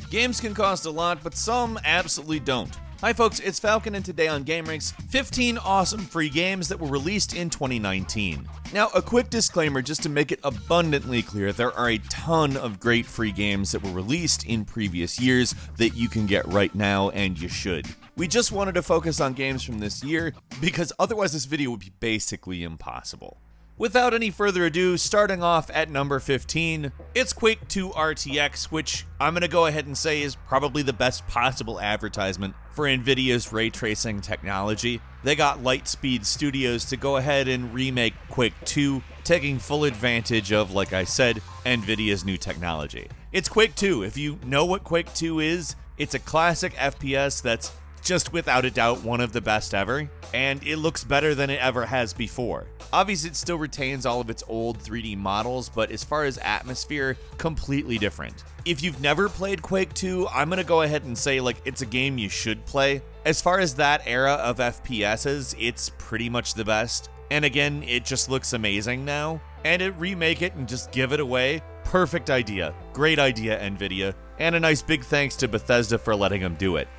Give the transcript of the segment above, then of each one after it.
Games can cost a lot, but some absolutely don't. Hi folks, it's Falcon, and today on gameranx, 15 awesome free games that were released in 2019. Now, a quick disclaimer just to make it abundantly clear, there are a ton of great free games that were released in previous years that you can get right now, and you should. We just wanted to focus on games from this year, because otherwise this video would be basically impossible. Without any further ado, starting off at number 15, it's Quake RTX, which I'm gonna go ahead and say is probably the best possible advertisement for Nvidia's ray tracing technology. They got Lightspeed Studios to go ahead and remake Quake 2, taking full advantage of, like I said, Nvidia's new technology. It's Quake 2. If you know what Quake 2 is, it's a classic FPS that's just without a doubt one of the best ever, and it looks better than it ever has before. Obviously, it still retains all of its old 3D models, but as far as atmosphere, completely different. If you've never played Quake 2, I'm gonna go ahead and say, it's a game you should play. As far as that era of FPSs, it's pretty much the best. And again, it just looks amazing now. And to remake it and just give it away, perfect idea. Great idea, Nvidia. And a nice big thanks to Bethesda for letting them do it.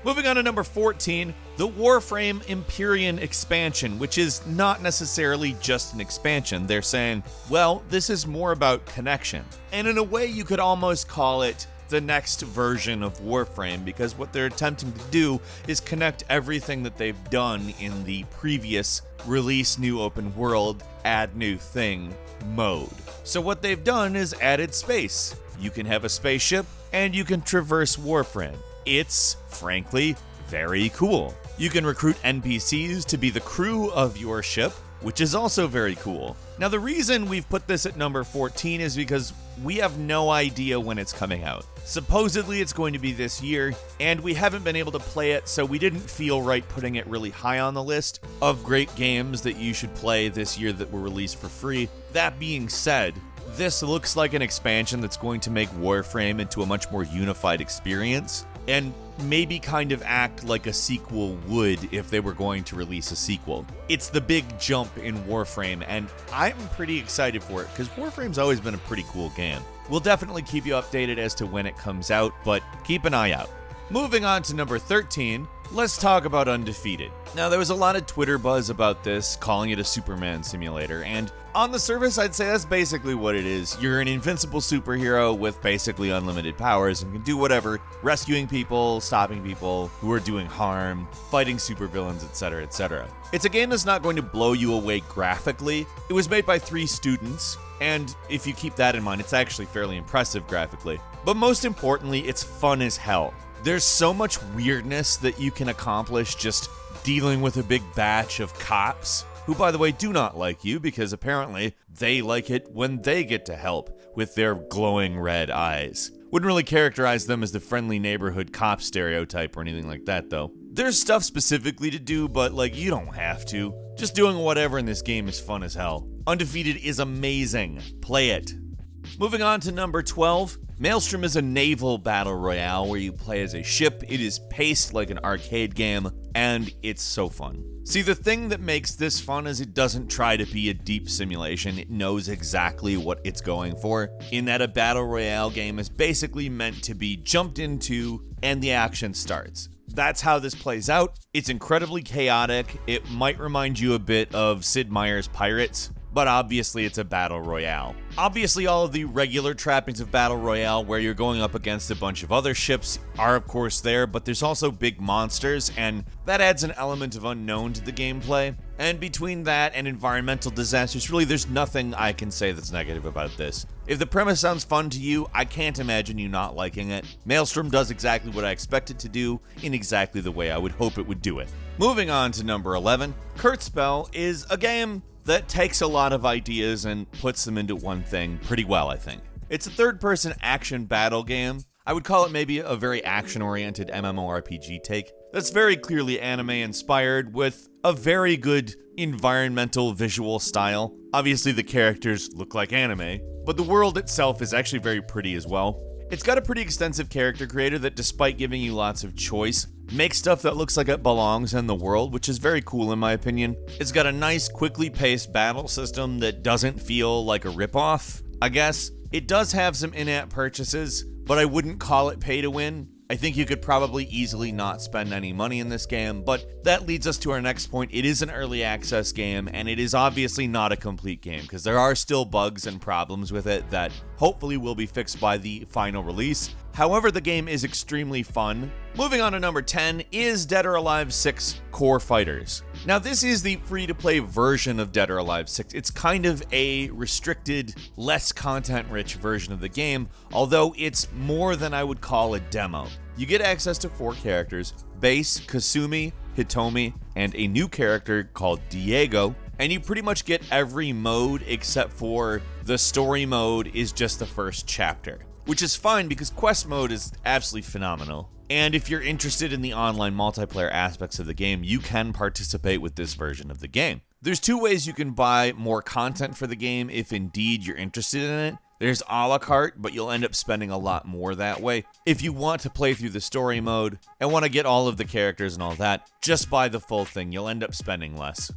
Moving on to number 14, the Warframe EMPYREAN expansion, which is not necessarily just an expansion. They're saying, well, this is more about connection. And in a way, you could almost call it the next version of Warframe, because what they're attempting to do is connect everything that they've done in the previous release new open world, add new thing mode. So what they've done is added space. You can have a spaceship, and you can traverse Warframe. It's, frankly, very cool. You can recruit NPCs to be the crew of your ship, which is also very cool. Now, the reason we've put this at number 14 is because we have no idea when it's coming out. Supposedly, it's going to be this year, and we haven't been able to play it, so we didn't feel right putting it really high on the list of great games that you should play this year that were released for free. That being said, this looks like an expansion that's going to make Warframe into a much more unified experience, and maybe kind of act like a sequel would if they were going to release a sequel. It's the big jump in Warframe, and I'm pretty excited for it, because Warframe's always been a pretty cool game. We'll definitely keep you updated as to when it comes out, but keep an eye out. Moving on to number 13, let's talk about Undefeated. Now, there was a lot of Twitter buzz about this, calling it a Superman simulator, and on the surface, I'd say that's basically what it is. You're an invincible superhero with basically unlimited powers and can do whatever, rescuing people, stopping people who are doing harm, fighting supervillains, etc., etc. It's a game that's not going to blow you away graphically. It was made by 3 students, and if you keep that in mind, it's actually fairly impressive graphically. But most importantly, it's fun as hell. There's so much weirdness that you can accomplish just dealing with a big batch of cops, who, by the way, do not like you because apparently they like it when they get to help with their glowing red eyes. Wouldn't really characterize them as the friendly neighborhood cop stereotype or anything like that, though. There's stuff specifically to do, but, you don't have to. Just doing whatever in this game is fun as hell. Undefeated is amazing. Play it. Moving on to number 12, Maelstrom is a naval battle royale where you play as a ship. It is paced like an arcade game, and it's so fun. See, the thing that makes this fun is it doesn't try to be a deep simulation. It knows exactly what it's going for, in that a battle royale game is basically meant to be jumped into and the action starts. That's how this plays out. It's incredibly chaotic. It might remind you a bit of Sid Meier's Pirates, but obviously it's a battle royale. Obviously, all of the regular trappings of battle royale, where you're going up against a bunch of other ships, are of course there, but there's also big monsters, and that adds an element of unknown to the gameplay. And between that and environmental disasters, really there's nothing I can say that's negative about this. If the premise sounds fun to you, I can't imagine you not liking it. Maelstrom does exactly what I expect it to do, in exactly the way I would hope it would do it. Moving on to number 11, Kurtz Belle is a game that takes a lot of ideas and puts them into one thing pretty well, I think. It's a third-person action battle game. I would call it maybe a very action-oriented MMORPG take that's very clearly anime-inspired with a very good environmental visual style. Obviously, the characters look like anime, but the world itself is actually very pretty as well. It's got a pretty extensive character creator that, despite giving you lots of choice, makes stuff that looks like it belongs in the world, which is very cool in my opinion. It's got a nice, quickly paced battle system that doesn't feel like a ripoff, I guess. It does have some in-app purchases, but I wouldn't call it pay to win. I think you could probably easily not spend any money in this game, but that leads us to our next point. It is an early access game, and it is obviously not a complete game, because there are still bugs and problems with it that hopefully will be fixed by the final release. However, the game is extremely fun. Moving on to number 10 is Dead or Alive 6 Core Fighters. Now, this is the free-to-play version of Dead or Alive 6. It's kind of a restricted, less content-rich version of the game, although it's more than I would call a demo. You get access to 4 characters: Base, Kasumi, Hitomi, and a new character called Diego, and you pretty much get every mode except for the story mode is just the first chapter, which is fine because quest mode is absolutely phenomenal. And if you're interested in the online multiplayer aspects of the game, you can participate with this version of the game. There's 2 ways you can buy more content for the game if indeed you're interested in it. There's a la carte, but you'll end up spending a lot more that way. If you want to play through the story mode and want to get all of the characters and all that, just buy the full thing. You'll end up spending less.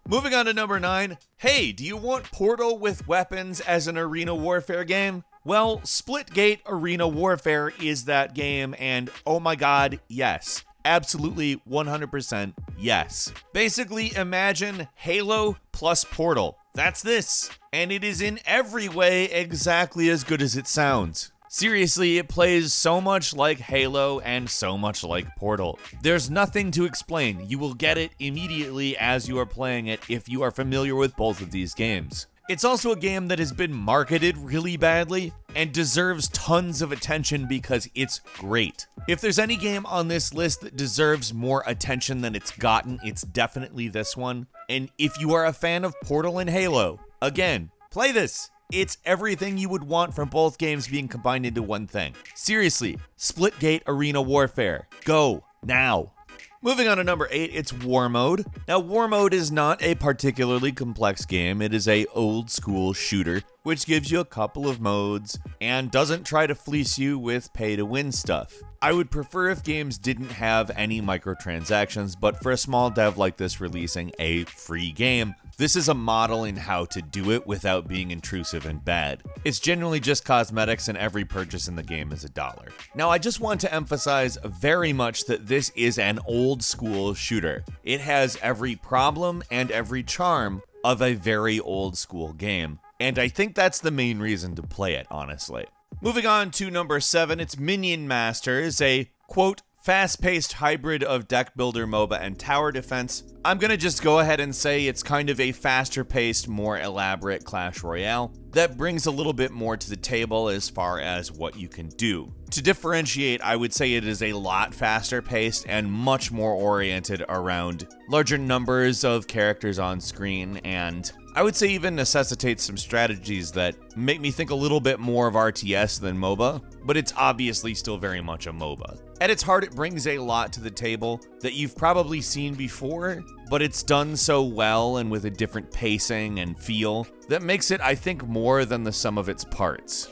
Moving on to number 9. Hey, do you want Portal with weapons as an arena warfare game? Well, Splitgate Arena Warfare is that game, and oh my god, yes. Absolutely 100% yes. Basically, imagine Halo plus Portal. That's this. And it is in every way exactly as good as it sounds. Seriously, it plays so much like Halo and so much like Portal. There's nothing to explain. You will get it immediately as you are playing it if you are familiar with both of these games. It's also a game that has been marketed really badly and deserves tons of attention because it's great. If there's any game on this list that deserves more attention than it's gotten, it's definitely this one. And if you are a fan of Portal and Halo, again, play this. It's everything you would want from both games being combined into one thing. Seriously, Splitgate Arena Warfare. Go now. Moving on to number 8, it's Warmode. Now, Warmode is not a particularly complex game. It is a old school shooter, which gives you a couple of modes and doesn't try to fleece you with pay-to-win stuff. I would prefer if games didn't have any microtransactions, but for a small dev like this releasing a free game, this is a model in how to do it without being intrusive and bad. It's generally just cosmetics and every purchase in the game is $1. Now, I just want to emphasize very much that this is an old school shooter. It has every problem and every charm of a very old school game, and I think that's the main reason to play it, honestly. Moving on to number 7, it's Minion Masters, a, quote, fast-paced hybrid of deck builder, MOBA, and tower defense. I'm gonna just go ahead and say it's kind of a faster-paced, more elaborate Clash Royale that brings a little bit more to the table as far as what you can do. To differentiate, I would say it is a lot faster-paced and much more oriented around larger numbers of characters on screen, and I would say even necessitates some strategies that make me think a little bit more of RTS than MOBA, but it's obviously still very much a MOBA. At its heart, it brings a lot to the table that you've probably seen before, but it's done so well and with a different pacing and feel that makes it, I think, more than the sum of its parts.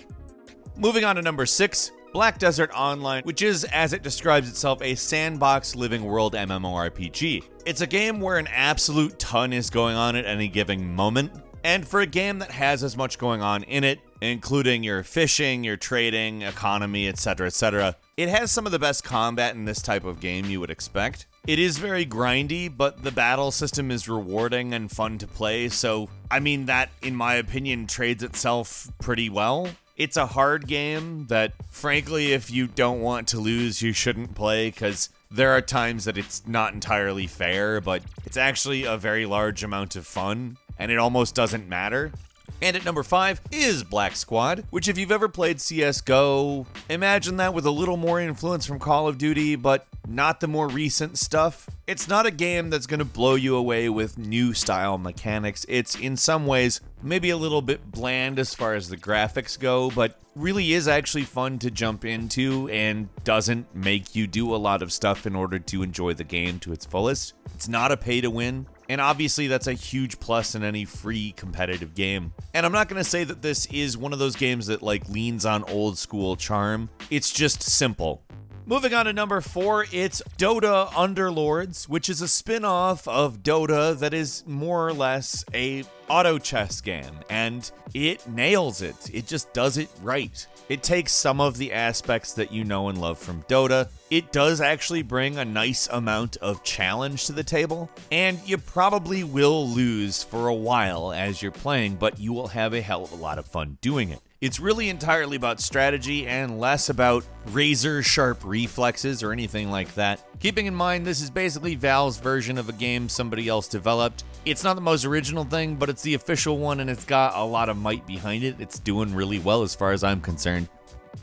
Moving on to number 6, Black Desert Online, which is, as it describes itself, a sandbox living world MMORPG. It's a game where an absolute ton is going on at any given moment, and for a game that has as much going on in it, including your fishing, your trading, economy, etc., it has some of the best combat in this type of game you would expect. It is very grindy, but the battle system is rewarding and fun to play, so, I mean, that, in my opinion, trades itself pretty well. It's a hard game that, frankly, if you don't want to lose, you shouldn't play, because there are times that it's not entirely fair, but it's actually a very large amount of fun, and it almost doesn't matter. And at number 5 is Black Squad, which if you've ever played CSGO, imagine that with a little more influence from Call of Duty, but not the more recent stuff. It's not a game that's going to blow you away with new style mechanics. It's in some ways maybe a little bit bland as far as the graphics go, but really is actually fun to jump into and doesn't make you do a lot of stuff in order to enjoy the game to its fullest. It's not a pay to win. And obviously that's a huge plus in any free competitive game. And I'm not going to say that this is one of those games that like leans on old school charm. It's just simple. Moving on to number 4, it's Dota Underlords, which is a spin-off of Dota that is more or less a auto chess game, and it nails it. It just does it right. It takes some of the aspects that you know and love from Dota. It does actually bring a nice amount of challenge to the table, and you probably will lose for a while as you're playing, but you will have a hell of a lot of fun doing it. It's really entirely about strategy and less about razor-sharp reflexes or anything like that. Keeping in mind, this is basically Valve's version of a game somebody else developed. It's not the most original thing, but it's the official one, and it's got a lot of might behind it. It's doing really well as far as I'm concerned.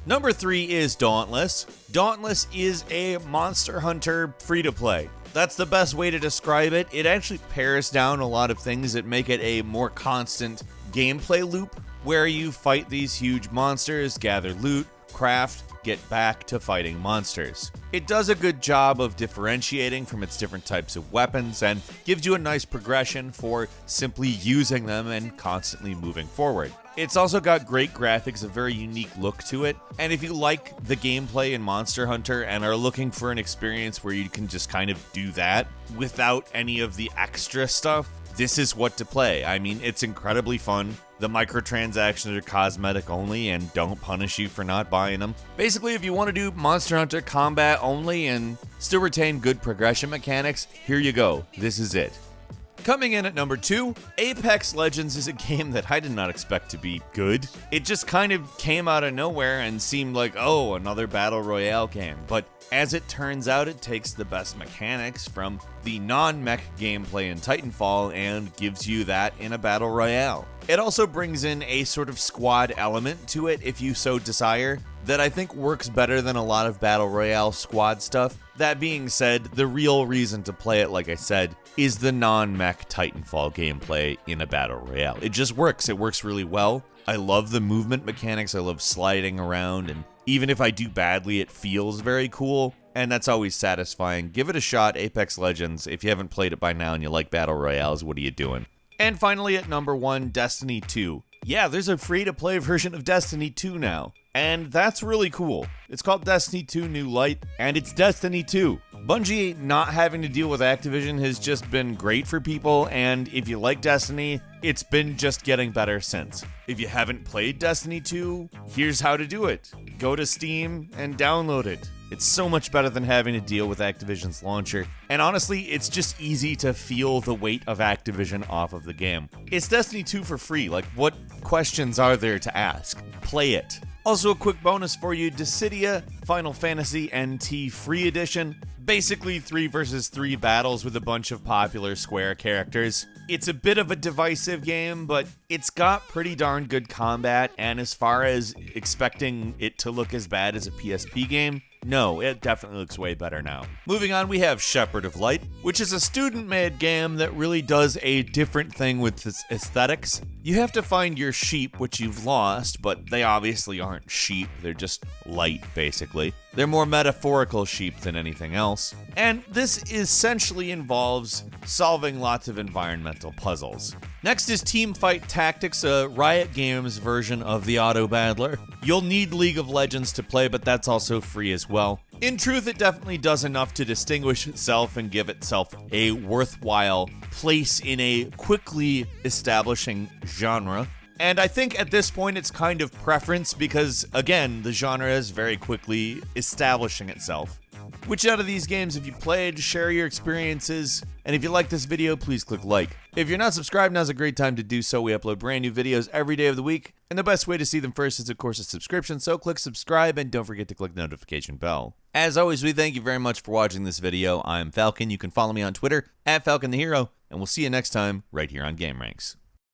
Number 3 is Dauntless. Dauntless is a Monster Hunter free-to-play. That's the best way to describe it. It actually pares down a lot of things that make it a more constant gameplay loop, where you fight these huge monsters, gather loot, craft, get back to fighting monsters. It does a good job of differentiating from its different types of weapons and gives you a nice progression for simply using them and constantly moving forward. It's also got great graphics, a very unique look to it, and if you like the gameplay in Monster Hunter and are looking for an experience where you can just kind of do that without any of the extra stuff, this is what to play. I mean, it's incredibly fun. The microtransactions are cosmetic only and don't punish you for not buying them. Basically, if you want to do Monster Hunter combat only and still retain good progression mechanics, here you go. This is it. Coming in at number 2, Apex Legends is a game that I did not expect to be good. It just kind of came out of nowhere and seemed like, oh, another Battle Royale game. But as it turns out, it takes the best mechanics from the non-mech gameplay in Titanfall and gives you that in a Battle Royale. It also brings in a sort of squad element to it, if you so desire, that I think works better than a lot of Battle Royale squad stuff. That being said, the real reason to play it, like I said, is the non-mech Titanfall gameplay in a Battle Royale. It just works. It works really well. I love the movement mechanics. I love sliding around, and even if I do badly, it feels very cool, and that's always satisfying. Give it a shot, Apex Legends. If you haven't played it by now and you like Battle Royales, what are you doing? And finally, at number 1, Destiny 2. Yeah, there's a free-to-play version of Destiny 2 now, and that's really cool. It's called Destiny 2 New Light, and it's Destiny 2. Bungie not having to deal with Activision has just been great for people, and if you like Destiny, it's been just getting better since. If you haven't played Destiny 2, here's how to do it. Go to Steam and download it. It's so much better than having to deal with Activision's launcher, and honestly, it's just easy to feel the weight of Activision off of the game. It's Destiny 2 for free, like what questions are there to ask? Play it. Also, a quick bonus for you, Dissidia Final Fantasy NT Free Edition. Basically 3 versus 3 battles with a bunch of popular Square characters. It's a bit of a divisive game, but it's got pretty darn good combat, and as far as expecting it to look as bad as a PSP game, no, it definitely looks way better now. Moving on, we have Shepherd of Light, which is a student-made game that really does a different thing with its aesthetics. You have to find your sheep, which you've lost, but they obviously aren't sheep, they're just light, basically. They're more metaphorical sheep than anything else. And this essentially involves solving lots of environmental puzzles. Next is Teamfight Tactics, a Riot Games version of the Auto Battler. You'll need League of Legends to play, but that's also free as well. In truth, it definitely does enough to distinguish itself and give itself a worthwhile place in a quickly establishing genre. And I think at this point it's kind of preference because, again, the genre is very quickly establishing itself. Which out of these games have you played? Share your experiences. And if you like this video, please click like. If you're not subscribed, now's a great time to do so. We upload brand new videos every day of the week. And the best way to see them first is, of course, a subscription. So click subscribe and don't forget to click the notification bell. As always, we thank you very much for watching this video. I'm Falcon. You can follow me on Twitter @FalconTheHero. And we'll see you next time right here on GameRanx.